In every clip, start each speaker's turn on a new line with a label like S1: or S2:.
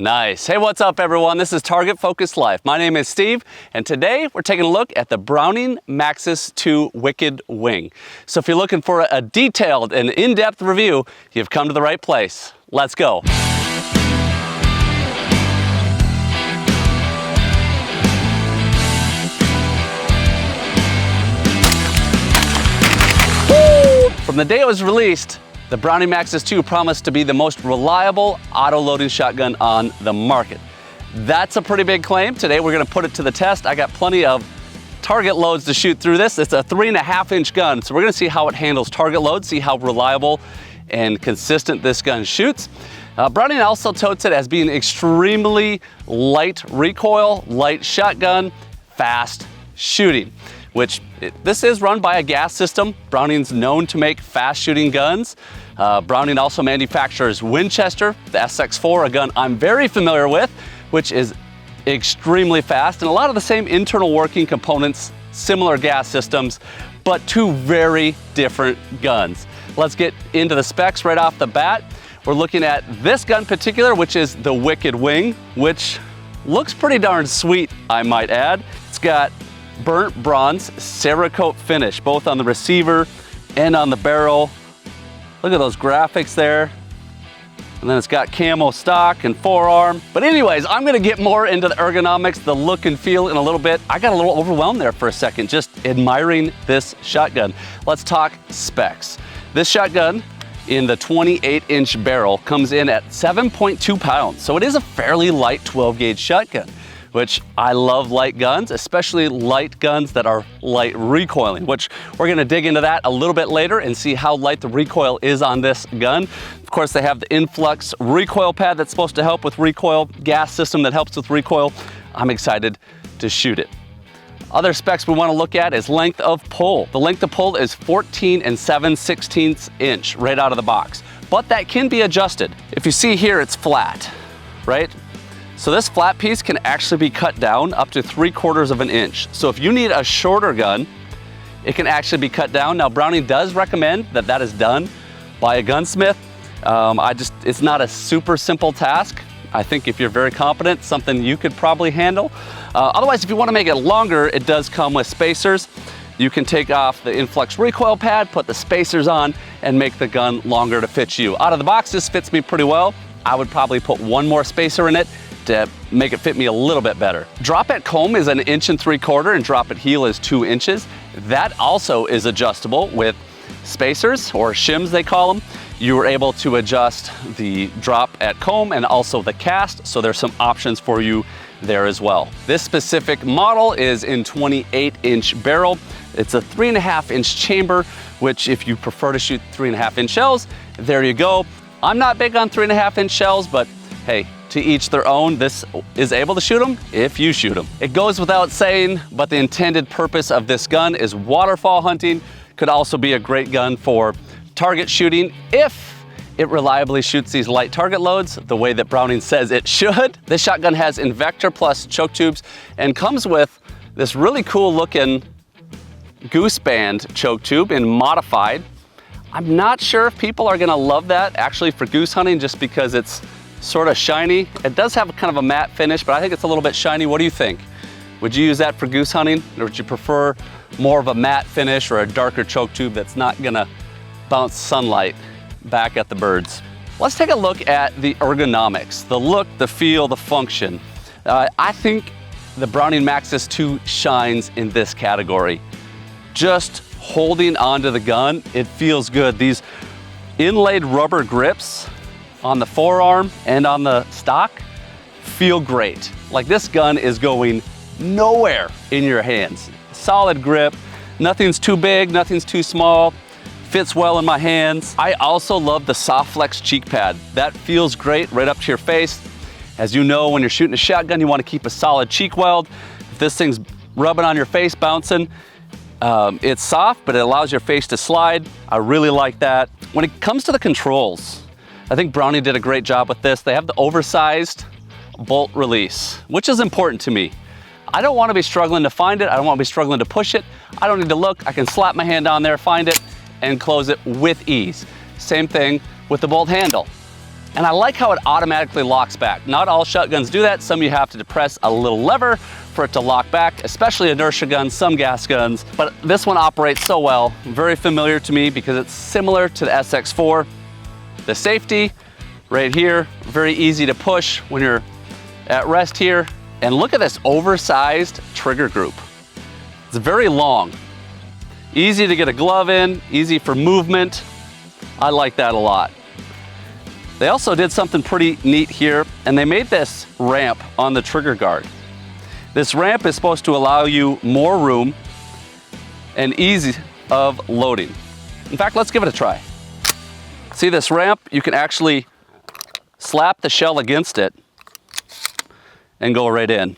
S1: Nice. Hey, what's up everyone? This is Target Focused Life. My name is Steve, and today we're taking a look at the Browning Maxus II Wicked Wing. So if you're looking for a detailed and in-depth review, you've come to the right place. Let's go. From the day it was released, the Browning Maxus II promised to be the most reliable auto-loading shotgun on the market. That's a pretty big claim. Today we're gonna put it to the test. I got plenty of target loads to shoot through this. It's a 3.5-inch gun, so we're gonna see how it handles target loads, see how reliable and consistent this gun shoots. Browning also touts it as being extremely light recoil, light shotgun, fast shooting, which this is run by a gas system. Browning's known to make fast shooting guns. Browning also manufactures Winchester, the SX4, a gun I'm very familiar with, which is extremely fast, and a lot of the same internal working components, similar gas systems, but two very different guns. Let's get into the specs right off the bat. We're looking at this gun in particular, which is the Wicked Wing, which looks pretty darn sweet, I might add. It's got burnt bronze Cerakote finish, both on the receiver and on the barrel. Look at those graphics there. And then it's got camo stock and forearm. But anyways, I'm gonna get more into the ergonomics, the look and feel in a little bit. I got a little overwhelmed there for a second, just admiring this shotgun. Let's talk specs. This shotgun in the 28-inch barrel comes in at 7.2 pounds. So it is a fairly light 12-gauge shotgun, which I love light guns, especially light guns that are light recoiling, which we're gonna dig into that a little bit later and see how light the recoil is on this gun. Of course, they have the Influx recoil pad that's supposed to help with recoil, gas system that helps with recoil. I'm excited to shoot it. Other specs we wanna look at is length of pull. The length of pull is 14 7/16 inch right out of the box, but that can be adjusted. If you see here, it's flat, right? So this flat piece can actually be cut down up to 3/4 of an inch. So if you need a shorter gun, it can actually be cut down. Now Browning does recommend that that is done by a gunsmith. It's not a super simple task. I think if you're very competent, something you could probably handle. Otherwise, if you want to make it longer, it does come with spacers. You can take off the Influx recoil pad, put the spacers on, and make the gun longer to fit you. Out of the box, this fits me pretty well. I would probably put one more spacer in it to make it fit me a little bit better. Drop at comb is 1 3/4 and drop at heel is 2 inches. That also is adjustable with spacers, or shims they call them. You are able to adjust the drop at comb and also the cast, so there's some options for you there as well. This specific model is in 28-inch barrel. It's a 3.5-inch chamber, which if you prefer to shoot 3.5-inch shells, there you go. I'm not big on 3.5-inch shells, but hey, to each their own. This is able to shoot them if you shoot them. It goes without saying, but the intended purpose of this gun is waterfall hunting. Could also be a great gun for target shooting if it reliably shoots these light target loads the way that Browning says it should. This shotgun has Invector Plus choke tubes and comes with this really cool looking goose band choke tube in modified. I'm not sure if people are gonna love that actually for goose hunting, just because it's sort of shiny. It does have kind of a matte finish, but I think it's a little bit shiny. What do you think? Would you use that for goose hunting, or would you prefer more of a matte finish or a darker choke tube that's not gonna bounce sunlight back at the birds? Let's take a look at the ergonomics, the look, the feel, the function. I think the Browning Maxus II shines in this category. Just holding onto the gun, it feels good. These inlaid rubber grips on the forearm and on the stock feel great. Like this gun is going nowhere in your hands. Solid grip, nothing's too big, nothing's too small, fits well in my hands. I also love the Soft Flex cheek pad. That feels great right up to your face. As you know, when you're shooting a shotgun, you want to keep a solid cheek weld. If this thing's rubbing on your face, bouncing, it's soft, but it allows your face to slide. I really like that. When it comes to the controls, I think Browning did a great job with this. They have the oversized bolt release, which is important to me. I don't want to be struggling to find it. I don't want to be struggling to push it. I don't need to look. I can slap my hand on there, find it, and close it with ease. Same thing with the bolt handle. And I like how it automatically locks back. Not all shotguns do that. Some you have to depress a little lever for it to lock back, especially inertia guns, some gas guns. But this one operates so well, very familiar to me because it's similar to the SX4. The safety right here, very easy to push when you're at rest here. And look at this oversized trigger group. It's very long. Easy to get a glove in, easy for movement. I like that a lot. They also did something pretty neat here, and they made this ramp on the trigger guard. This ramp is supposed to allow you more room and ease of loading. In fact, let's give it a try. See this ramp? You can actually slap the shell against it and go right in.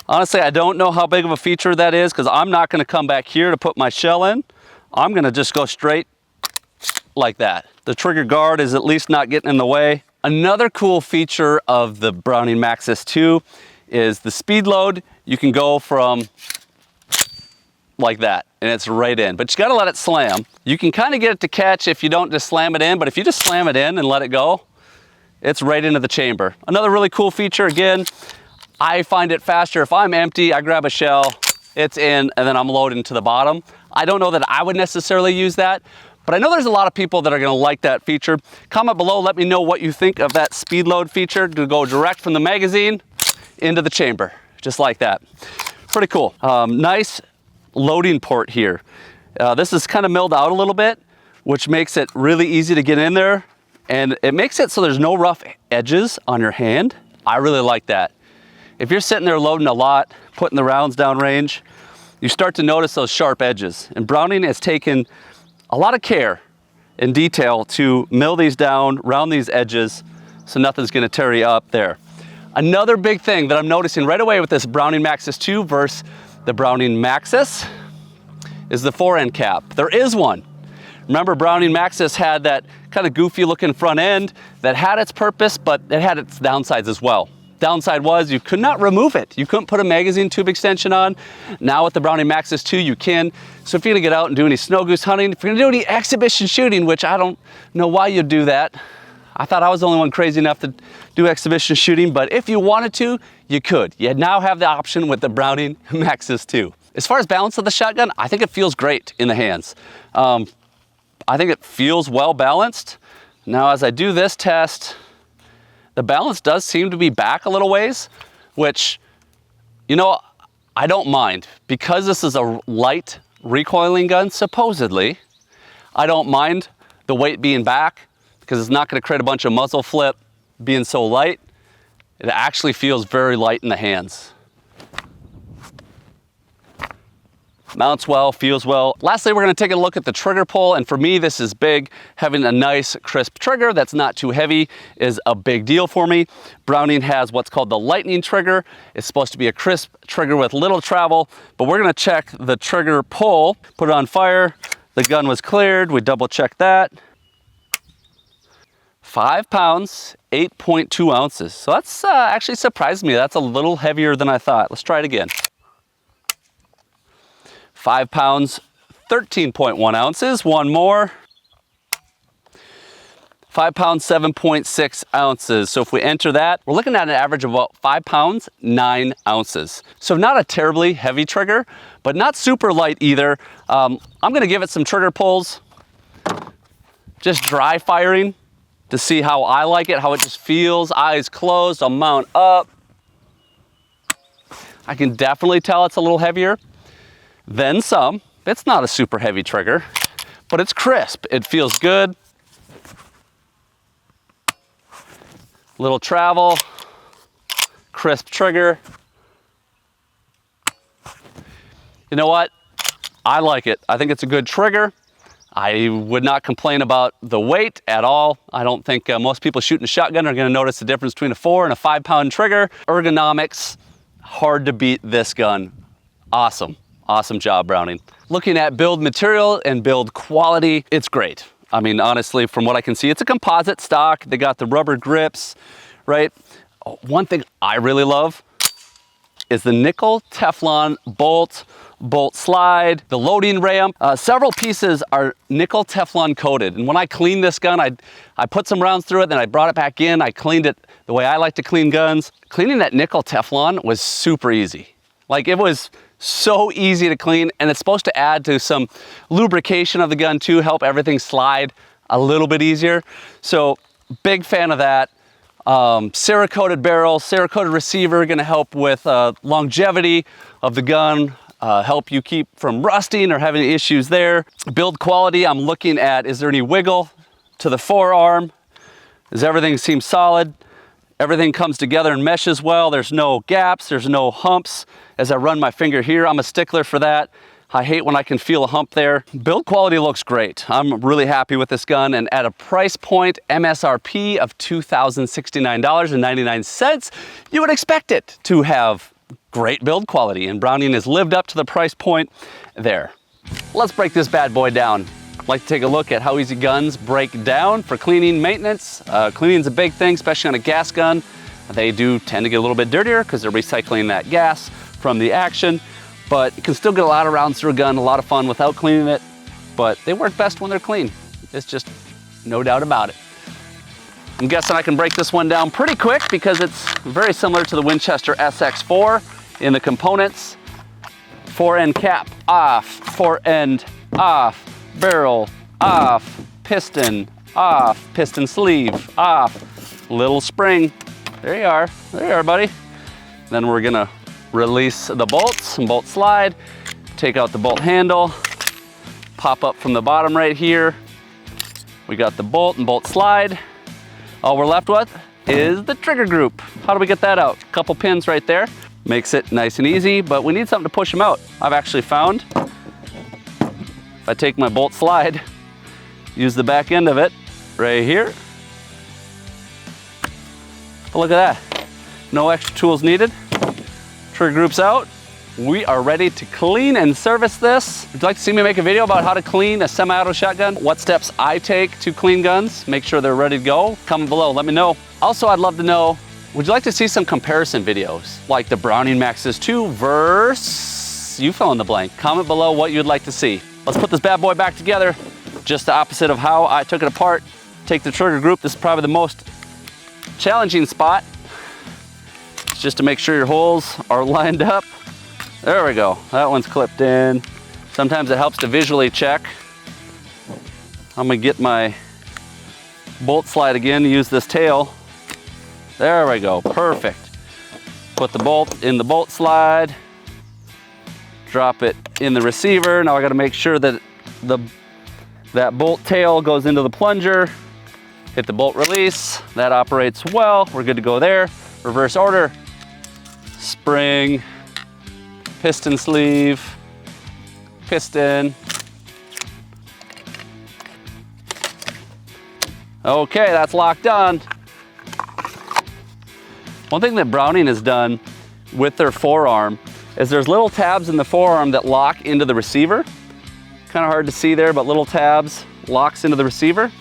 S1: Honestly, I don't know how big of a feature that is because I'm not gonna come back here to put my shell in. I'm gonna just go straight like that. The trigger guard is at least not getting in the way. Another cool feature of the Browning Maxus II is the speed load. You can go from like that and it's right in, but you gotta let it slam. You can kind of get it to catch if you don't just slam it in, but if you just slam it in and let it go, it's right into the chamber. Another really cool feature, again, I find it faster. If I'm empty, I grab a shell, it's in, and then I'm loading to the bottom. I don't know that I would necessarily use that, but I know there's a lot of people that are gonna like that feature. Comment below, let me know what you think of that speed load feature to go direct from the magazine into the chamber, just like that. Pretty cool. Nice loading port here. This is kind of milled out a little bit, which makes it really easy to get in there. And it makes it so there's no rough edges on your hand. I really like that. If you're sitting there loading a lot, putting the rounds down range, you start to notice those sharp edges. And Browning has taken a lot of care and detail to mill these down, round these edges, so nothing's gonna tear you up there. Another big thing that I'm noticing right away with this Browning Maxus II versus the Browning Maxus is the forend cap. There is one. Remember, Browning Maxus had that kind of goofy looking front end that had its purpose, but it had its downsides as well. Downside was you could not remove it. You couldn't put a magazine tube extension on. Now with the Browning Maxus II, you can. So if you're gonna get out and do any snow goose hunting, if you're gonna do any exhibition shooting, which I don't know why you'd do that. I thought I was the only one crazy enough to do exhibition shooting, but if you wanted to, you could. You now have the option with the Browning Maxus II. As far as balance of the shotgun, I think it feels great in the hands. I think it feels well balanced. Now, as I do this test, the balance does seem to be back a little ways, which, you know, I don't mind. Because this is a light recoiling gun, supposedly, I don't mind the weight being back because it's not gonna create a bunch of muzzle flip being so light. It actually feels very light in the hands. Mounts well, feels well. Lastly, we're gonna take a look at the trigger pull, and for me, this is big. Having a nice, crisp trigger that's not too heavy is a big deal for me. Browning has what's called the lightning trigger. It's supposed to be a crisp trigger with little travel, but we're gonna check the trigger pull, put it on fire. The gun was cleared, we double checked that. 5 pounds, 8.2 ounces. So that's actually surprised me. That's a little heavier than I thought. Let's try it again. 5 pounds, 13.1 ounces. One more. 5 pounds, 7.6 ounces. So if we enter that, we're looking at an average of about 5 pounds, 9 ounces. So not a terribly heavy trigger, but not super light either. I'm gonna give it some trigger pulls, just dry firing to see how I like it, how it just feels. Eyes closed, I'll mount up. I can definitely tell it's a little heavier than some. It's not a super heavy trigger, but it's crisp. It feels good. Little travel, crisp trigger. You know what? I like it. I think it's a good trigger. I would not complain about the weight at all. I don't think most people shooting a shotgun are gonna notice the difference between a 4 and a 5 pound trigger. Ergonomics, hard to beat this gun. Awesome. Awesome job, Browning. Looking at build material and build quality, it's great. I mean, honestly, from what I can see, it's a composite stock. They got the rubber grips, right? One thing I really love is the nickel Teflon bolt bolt slide, the loading ramp. Several pieces are nickel Teflon coated. And when I cleaned this gun, I put some rounds through it, then I brought it back in. I cleaned it the way I like to clean guns. Cleaning that nickel Teflon was super easy. Like, it was so easy to clean, and it's supposed to add to some lubrication of the gun too, help everything slide a little bit easier. So big fan of that. Cerakoted barrel, Cerakoted receiver, gonna help with longevity of the gun, help you keep from rusting or having issues there. Build quality, I'm looking at, is there any wiggle to the forearm? Does everything seem solid? Everything comes together and meshes well. There's no gaps, there's no humps. As I run my finger here, I'm a stickler for that. I hate when I can feel a hump there. Build quality looks great. I'm really happy with this gun, and at a price point, MSRP of $2,069.99, you would expect it to have great build quality, and Browning has lived up to the price point there. Let's break this bad boy down. I'd like to take a look at how easy guns break down for cleaning, maintenance. Cleaning is a big thing, especially on a gas gun. They do tend to get a little bit dirtier because they're recycling that gas from the action. But you can still get a lot of rounds through a gun, a lot of fun without cleaning it, but they work best when they're clean. It's just no doubt about it. I'm guessing I can break this one down pretty quick because it's very similar to the Winchester SX4 in the components. Fore-end cap off, fore-end off, barrel off, piston sleeve off, little spring. There you are, buddy. Then we're gonna release the bolts and bolt slide, take out the bolt handle, pop up from the bottom right here. We got the bolt and bolt slide. All we're left with is the trigger group. How do we get that out? A couple pins right there. Makes it nice and easy, but we need something to push them out. I've actually found, if I take my bolt slide, use the back end of it right here. But look at that. No extra tools needed. Trigger group's out. We are ready to clean and service this. Would you like to see me make a video about how to clean a semi-auto shotgun? What steps I take to clean guns? Make sure they're ready to go? Comment below, let me know. Also, I'd love to know, would you like to see some comparison videos? Like the Browning Maxus II versus, you fill in the blank. Comment below what you'd like to see. Let's put this bad boy back together. Just the opposite of how I took it apart. Take the trigger group. This is probably the most challenging spot. Just to make sure your holes are lined up. There we go, that one's clipped in. Sometimes it helps to visually check. I'm gonna get my bolt slide again, use this tail. There we go, perfect. Put the bolt in the bolt slide, drop it in the receiver. Now I gotta make sure that that bolt tail goes into the plunger. Hit the bolt release, that operates well. We're good to go there. Reverse order. Spring, piston sleeve, piston. Okay, that's locked on. One thing that Browning has done with their forearm is there's little tabs in the forearm that lock into the receiver. Kind of hard to see there, but little tabs locks into the receiver.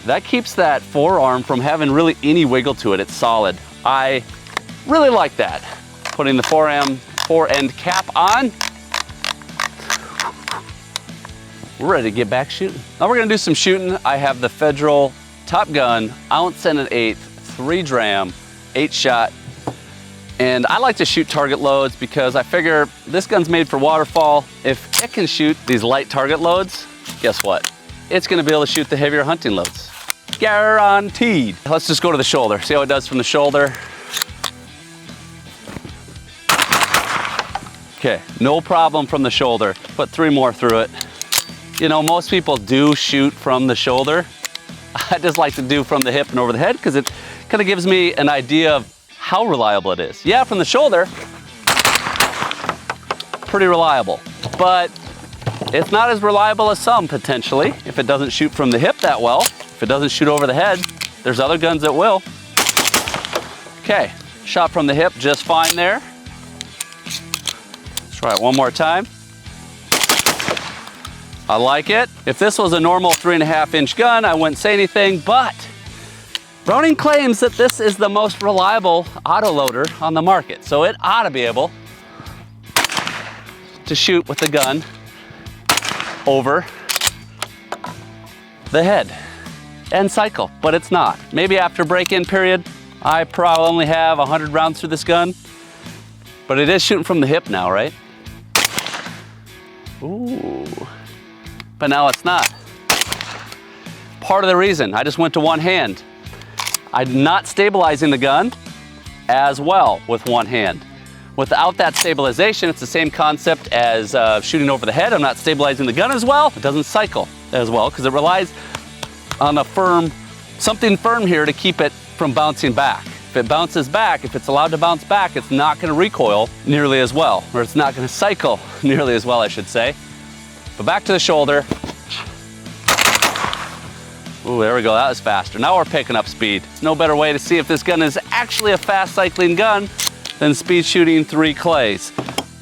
S1: That keeps that forearm from having really any wiggle to it. It's solid. I really like that. Putting the fore-end cap on. We're ready to get back shooting. Now we're gonna do some shooting. I have the Federal Top Gun 1 1/8 3-dram 8-shot. And I like to shoot target loads because I figure this gun's made for waterfall. If it can shoot these light target loads, guess what? It's gonna be able to shoot the heavier hunting loads. Guaranteed. Let's just go to the shoulder. See how it does from the shoulder. Okay, no problem from the shoulder. Put 3 more through it. You know, most people do shoot from the shoulder. I just like to do from the hip and over the head because it kind of gives me an idea of how reliable it is. Yeah, from the shoulder, pretty reliable, but it's not as reliable as some potentially if it doesn't shoot from the hip that well. If it doesn't shoot over the head, there's other guns that will. Okay, shot from the hip just fine there. Try it one more time. I like it. If this was a normal 3.5-inch gun, I wouldn't say anything, but Browning claims that this is the most reliable autoloader on the market, so it ought to be able to shoot with the gun over the head and cycle, but it's not. Maybe after break-in period, I probably only have 100 rounds through this gun, but it is shooting from the hip now, right? Ooh, but now it's not. Part of the reason, I just went to one hand. I'm not stabilizing the gun as well with one hand. Without that stabilization, it's the same concept as shooting over the head. I'm not stabilizing the gun as well. It doesn't cycle as well because it relies on something firm here to keep it from bouncing back. If it bounces back, if it's allowed to bounce back, it's not gonna recoil nearly as well, or it's not gonna cycle nearly as well, I should say. But back to the shoulder. Ooh, there we go, that was faster. Now we're picking up speed. There's no better way to see if this gun is actually a fast cycling gun than speed shooting 3 clays.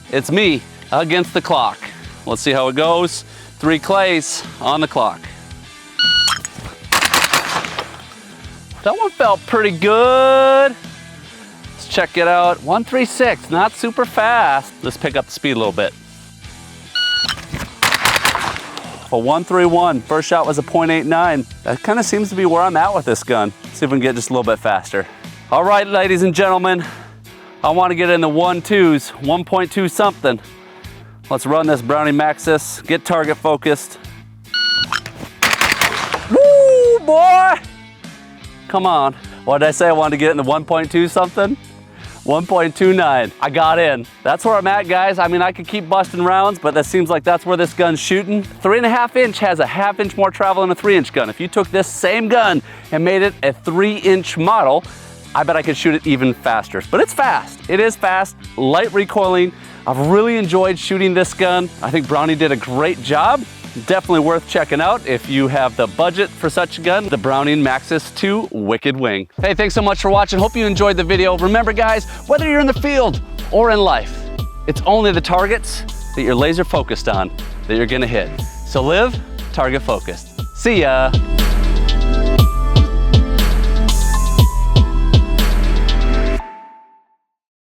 S1: It's me against the clock. Let's see how it goes. 3 clays on the clock. That one felt pretty good. Let's check it out. 136, not super fast. Let's pick up the speed a little bit. A 131, first shot was a .89. That kind of seems to be where I'm at with this gun. Let's see if we can get just a little bit faster. All right, ladies and gentlemen, I want to get in the 1.2s, 1.2 something. Let's run this Browning Maxus, get target focused. Woo, boy! Come on. What did I say? I wanted to get in the 1.2 something? 1.29. I got in. That's where I'm at, guys. I mean, I could keep busting rounds, but that seems like that's where this gun's shooting. 3.5 inch has a 1/2 inch more travel than a 3-inch gun. If you took this same gun and made it a 3-inch model, I bet I could shoot it even faster. But it's fast. It is fast, light recoiling. I've really enjoyed shooting this gun. I think Browning did a great job. Definitely worth checking out if you have the budget for such a gun, the Browning Maxus II Wicked Wing. Hey, thanks so much for watching. Hope you enjoyed the video. Remember, guys, whether you're in the field or in life, it's only the targets that you're laser focused on that you're gonna hit. So live target focused. See ya.